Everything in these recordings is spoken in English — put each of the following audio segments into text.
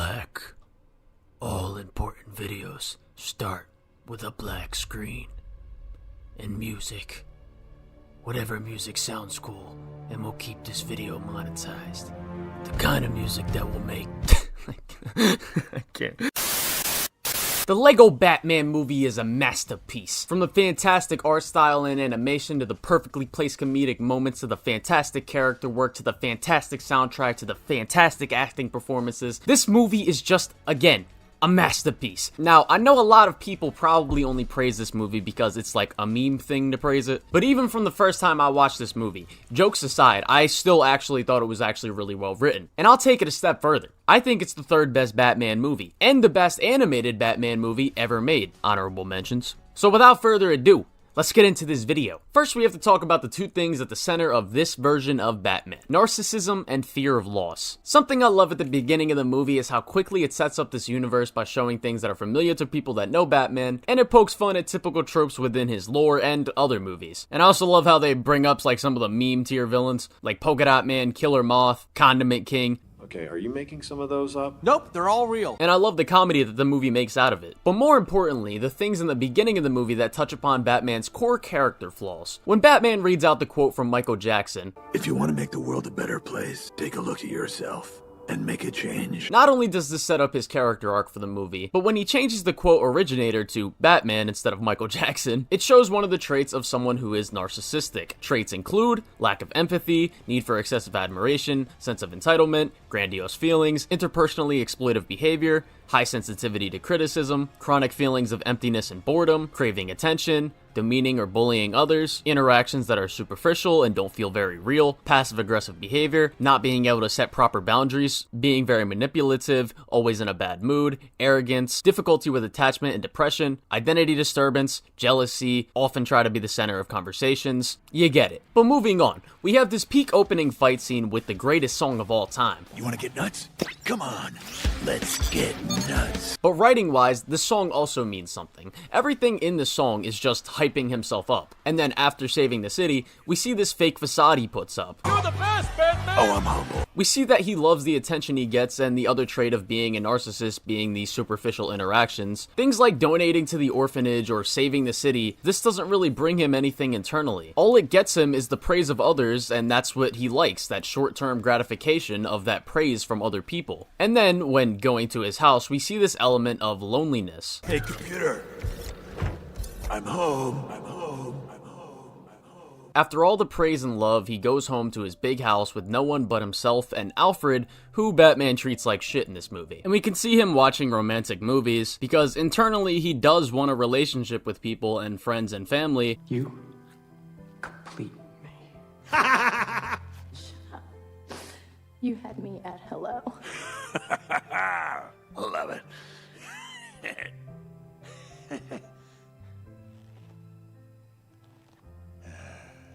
black. All important videos start with a black screen. And music. Whatever music sounds cool, and we'll keep this video monetized. The kind of music that will make... I can't. The Lego Batman movie is a masterpiece. From the fantastic art style and animation to the perfectly placed comedic moments to the fantastic character work to the fantastic soundtrack to the fantastic acting performances, this movie is just, again, a masterpiece. Now, I know a lot of people probably only praise this movie because it's like a meme thing to praise it, but even from the first time I watched this movie, jokes aside, I still actually thought it was actually really well written. And I'll take it a step further. I think it's the third best Batman movie, and the best animated Batman movie ever made. Honorable mentions. So without further ado, let's get into this video. First, we have to talk about the two things at the center of this version of Batman: narcissism and fear of loss. Something I love at the beginning of the movie is how quickly it sets up this universe by showing things that are familiar to people that know Batman, and it pokes fun at typical tropes within his lore and other movies. And I also love how they bring up like some of the meme tier villains, like Polka Dot Man, Killer Moth, Condiment King. Okay, are you making some of those up? Nope, they're all real. And I love the comedy that the movie makes out of it. But more importantly, the things in the beginning of the movie that touch upon Batman's core character flaws. When Batman reads out the quote from Michael Jackson, "If you want to make the world a better place, take a look at yourself and make a change." Not only does this set up his character arc for the movie, but when he changes the quote originator to Batman instead of Michael Jackson, it shows one of the traits of someone who is narcissistic. Traits include lack of empathy, need for excessive admiration, sense of entitlement, grandiose feelings, interpersonally exploitive behavior, high sensitivity to criticism, chronic feelings of emptiness and boredom, craving attention, demeaning or bullying others, interactions that are superficial and don't feel very real, passive-aggressive behavior, not being able to set proper boundaries, being very manipulative, always in a bad mood, arrogance, difficulty with attachment and depression, identity disturbance, jealousy, often try to be the center of conversations. You get it. But moving on, we have this peak opening fight scene with the greatest song of all time. You want to get nuts? Come on, let's get nuts. But writing-wise, this song also means something. Everything in the song is just hyping himself up. And then after saving the city, we see this fake facade he puts up. You're the best, Batman! Oh, I'm humble. We see that he loves the attention he gets, and the other trait of being a narcissist being the superficial interactions. Things like donating to the orphanage or saving the city, this doesn't really bring him anything internally. All it gets him is the praise of others, and that's what he likes, that short-term gratification of that praise from other people. And then, when going to his house, we see this element of loneliness. Hey, computer. I'm home. I'm home. I'm home. I'm home. After all the praise and love, he goes home to his big house with no one but himself and Alfred, who Batman treats like shit in this movie. And we can see him watching romantic movies, because internally he does want a relationship with people and friends and family. You complete me. Shut up. You had me at hello. Love it.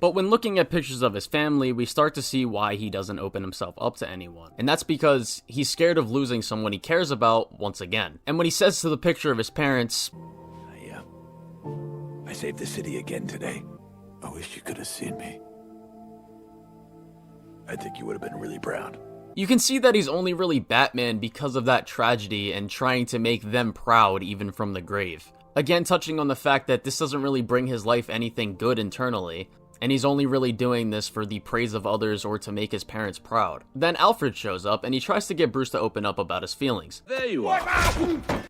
But when looking at pictures of his family, we start to see why he doesn't open himself up to anyone. And that's because he's scared of losing someone he cares about once again. And when he says to the picture of his parents, I saved the city again today. I wish you could have seen me. I think you would have been really proud. you can see that he's only really Batman because of that tragedy and trying to make them proud even from the grave. Again, touching on the fact that this doesn't really bring his life anything good internally, and he's only really doing this for the praise of others or to make his parents proud. Then Alfred shows up and he tries to get Bruce to open up about his feelings. There you are.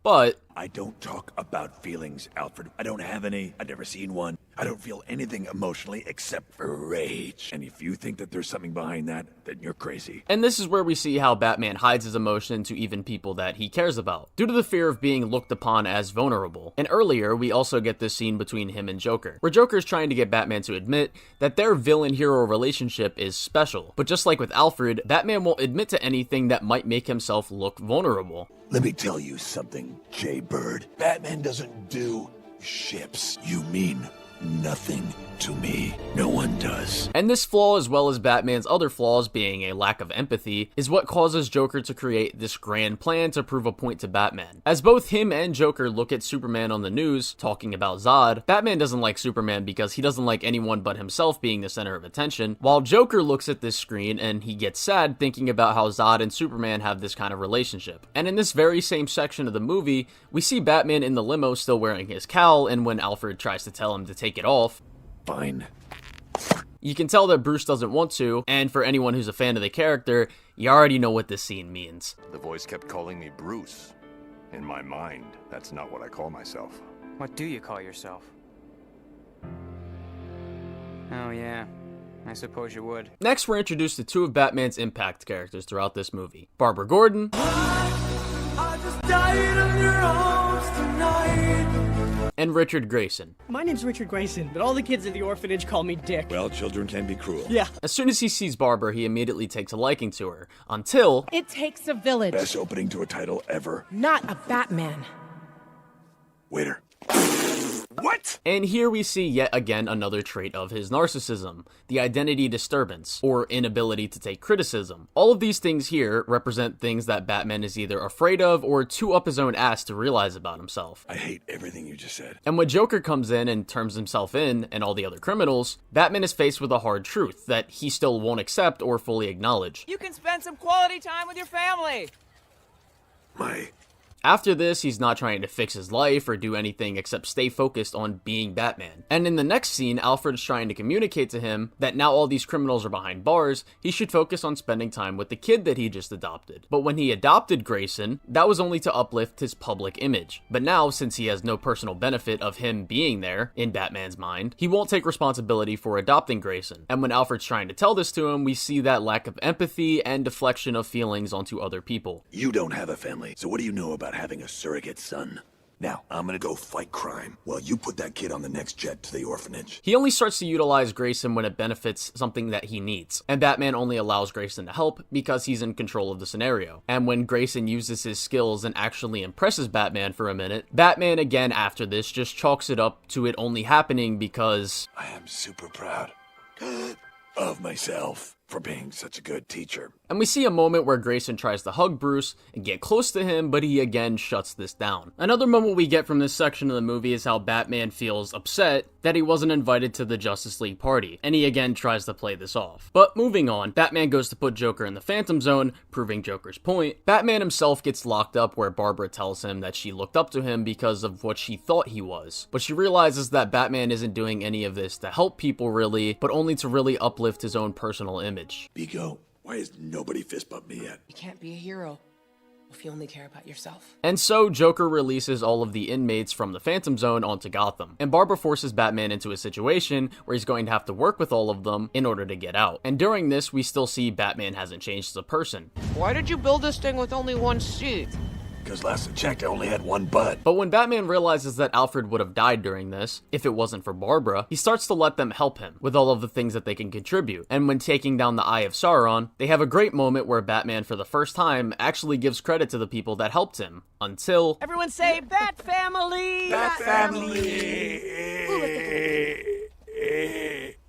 But I don't talk about feelings, Alfred. I don't have any. I've never seen one. I don't feel anything emotionally except for rage. And if you think that there's something behind that, then you're crazy. And this is where we see how Batman hides his emotion to even people that he cares about, due to the fear of being looked upon as vulnerable. And earlier, we also get this scene between him and Joker, where Joker is trying to get Batman to admit that their villain-hero relationship is special. But just like with Alfred, Batman won't admit to anything that might make himself look vulnerable. Let me tell you something, Jay Bird. Batman doesn't do ships. You mean nothing to me. No one does. And this flaw, as well as Batman's other flaws being a lack of empathy, is what causes Joker to create this grand plan to prove a point to Batman. As both him and Joker look at Superman on the news, talking about Zod, Batman doesn't like Superman because he doesn't like anyone but himself being the center of attention, while Joker looks at this screen and he gets sad thinking about how Zod and Superman have this kind of relationship. And in this very same section of the movie, we see Batman in the limo still wearing his cowl, and when Alfred tries to tell him to take it off, Fine. you can tell that Bruce doesn't want to, and for anyone who's a fan of the character, you already know what this scene means. The voice kept calling me Bruce. In my mind, that's not what I call myself. What do you call yourself? Oh yeah, I suppose you would. Next, we're introduced to two of Batman's impact characters throughout this movie. Barbara Gordon and Richard Grayson. My name's Richard Grayson, but all the kids at the orphanage call me Dick. Well, children can be cruel. Yeah. As soon as he sees Barbara, he immediately takes a liking to her, until It takes a village, Best opening to a title ever. not a Batman. Waiter. What? And here we see yet again another trait of his narcissism, the identity disturbance, or inability to take criticism. All of these things here represent things that Batman is either afraid of or too up his own ass to realize about himself. I hate everything you just said. And when Joker comes in and turns himself in, and all the other criminals, Batman is faced with a hard truth that he still won't accept or fully acknowledge. You can spend some quality time with your family. My... After this, he's not trying to fix his life or do anything except stay focused on being Batman. And in the next scene, Alfred's trying to communicate to him that now all these criminals are behind bars, he should focus on spending time with the kid that he just adopted. But when he adopted Grayson, that was only to uplift his public image. But now, since he has no personal benefit of him being there, in Batman's mind, he won't take responsibility for adopting Grayson. And when Alfred's trying to tell this to him, we see that lack of empathy and deflection of feelings onto other people. You don't have a family, so what do you know about having a surrogate son? Now, I'm gonna go fight crime while you put that kid on the next jet to the orphanage. He only starts to utilize Grayson when it benefits something that he needs, and Batman only allows Grayson to help because he's in control of the scenario. And when Grayson uses his skills and actually impresses Batman for a minute, Batman again after this just chalks it up to it only happening because I am super proud of myself for being such a good teacher. And we see a moment where Grayson tries to hug Bruce and get close to him, but he again shuts this down. Another moment we get from this section of the movie is how Batman feels upset that he wasn't invited to the Justice League party, and he again tries to play this off. But moving on, Batman goes to put Joker in the Phantom Zone, proving Joker's point. Batman himself gets locked up where Barbara tells him that she looked up to him because of what she thought he was. But she realizes that Batman isn't doing any of this to help people really, but only to really uplift his own personal image. Bigo, why has nobody fist bumped me yet? You can't be a hero if you only care about yourself. And so Joker releases all of the inmates from the Phantom Zone onto Gotham, and Barbara forces Batman into a situation where he's going to have to work with all of them in order to get out. And during this, we still see Batman hasn't changed as a person. Why did you build this thing with only one seat? Because last I checked, I only had one bud. But when Batman realizes that Alfred would have died during this, if it wasn't for Barbara, he starts to let them help him with all of the things that they can contribute. And when taking down the Eye of Sauron, they have a great moment where Batman, for the first time, actually gives credit to the people that helped him. Until... Everyone say, Bat Family! Bat family!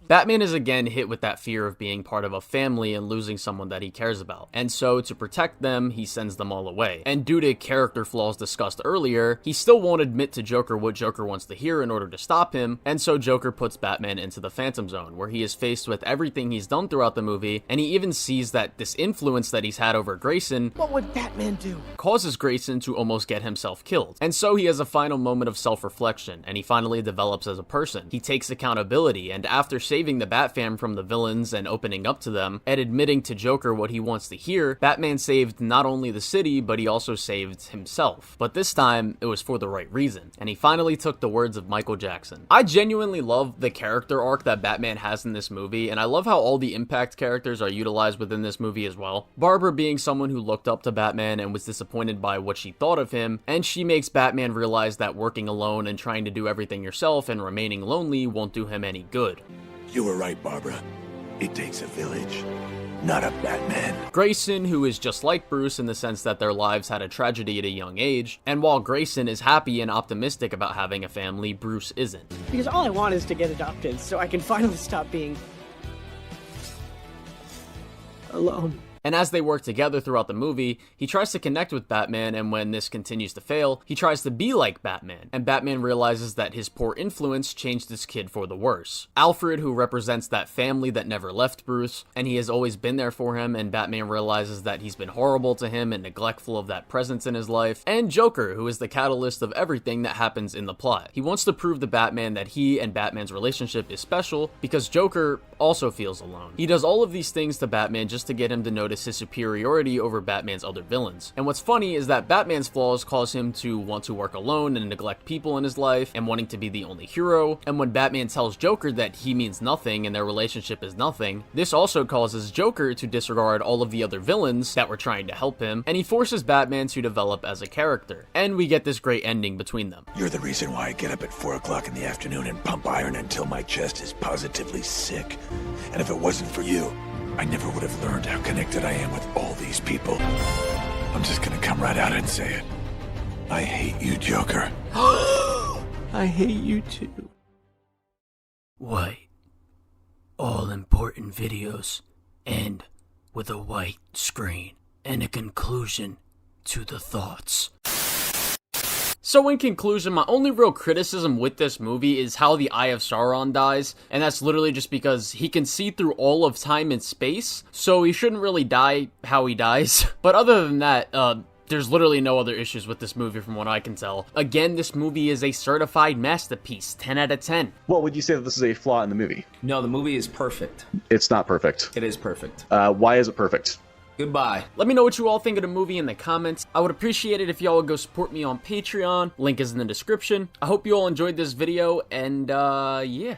Batman is again hit with that fear of being part of a family and losing someone that he cares about. And so, to protect them, he sends them all away. And due to character flaws discussed earlier, he still won't admit to Joker what Joker wants to hear in order to stop him, and so Joker puts Batman into the Phantom Zone, where he is faced with everything he's done throughout the movie, and he even sees that this influence that he's had over Grayson What would Batman do? causes Grayson to almost get himself killed. And so he has a final moment of self-reflection, and he finally develops as a person. He takes accountability, and after saving the Bat-Fam from the villains and opening up to them, and admitting to Joker what he wants to hear, Batman saved not only the city, but he also saved himself. But this time, it was for the right reason, and he finally took the words of Michael Jackson. I genuinely love the character arc that Batman has in this movie, and I love how all the impact characters are utilized within this movie as well. Barbara being someone who looked up to Batman and was disappointed by what she thought of him, and she makes Batman realize that working alone and trying to do everything yourself and remaining lonely won't do him any good. You were right, Barbara. It takes a village. not a Batman. Grayson, who is just like Bruce in the sense that their lives had a tragedy at a young age, and while Grayson is happy and optimistic about having a family, Bruce isn't. Because all I want is to get adopted so I can finally stop being alone. And as they work together throughout the movie, he tries to connect with Batman, and when this continues to fail, he tries to be like Batman, and Batman realizes that his poor influence changed this kid for the worse. Alfred, who represents that family that never left Bruce, and he has always been there for him, and Batman realizes that he's been horrible to him and neglectful of that presence in his life, and Joker, who is the catalyst of everything that happens in the plot. He wants to prove to Batman that he and Batman's relationship is special, because Joker also feels alone. He does all of these things to Batman just to get him to notice his superiority over Batman's other villains. And what's funny is that Batman's flaws cause him to want to work alone and neglect people in his life and wanting to be the only hero. And when Batman tells Joker that he means nothing and their relationship is nothing, this also causes Joker to disregard all of the other villains that were trying to help him, and he forces Batman to develop as a character. And we get this great ending between them. You're the reason why I get up at 4 o'clock in the afternoon and pump iron until my chest is positively sick. And if it wasn't for you, I never would have learned how connected I am with all these people. I'm just gonna come right out and say it. I hate you, Joker. I hate you too. White. All important videos end with a white screen and a conclusion to the thoughts. So in conclusion, my only real criticism with this movie is how the Eye of Sauron dies, and that's literally just because he can see through all of time and space, so he shouldn't really die how he dies. But other than that, there's literally no other issues with this movie from what I can tell. Again, this movie is a certified masterpiece, 10 out of 10. Well, would you say that this is a flaw in the movie? No, the movie is perfect. It's not perfect. It is perfect. Why is it perfect? Goodbye. Let me know what you all think of the movie in the comments. I would appreciate it if y'all would go support me on Patreon. Link is in the description. I hope you all enjoyed this video, and yeah.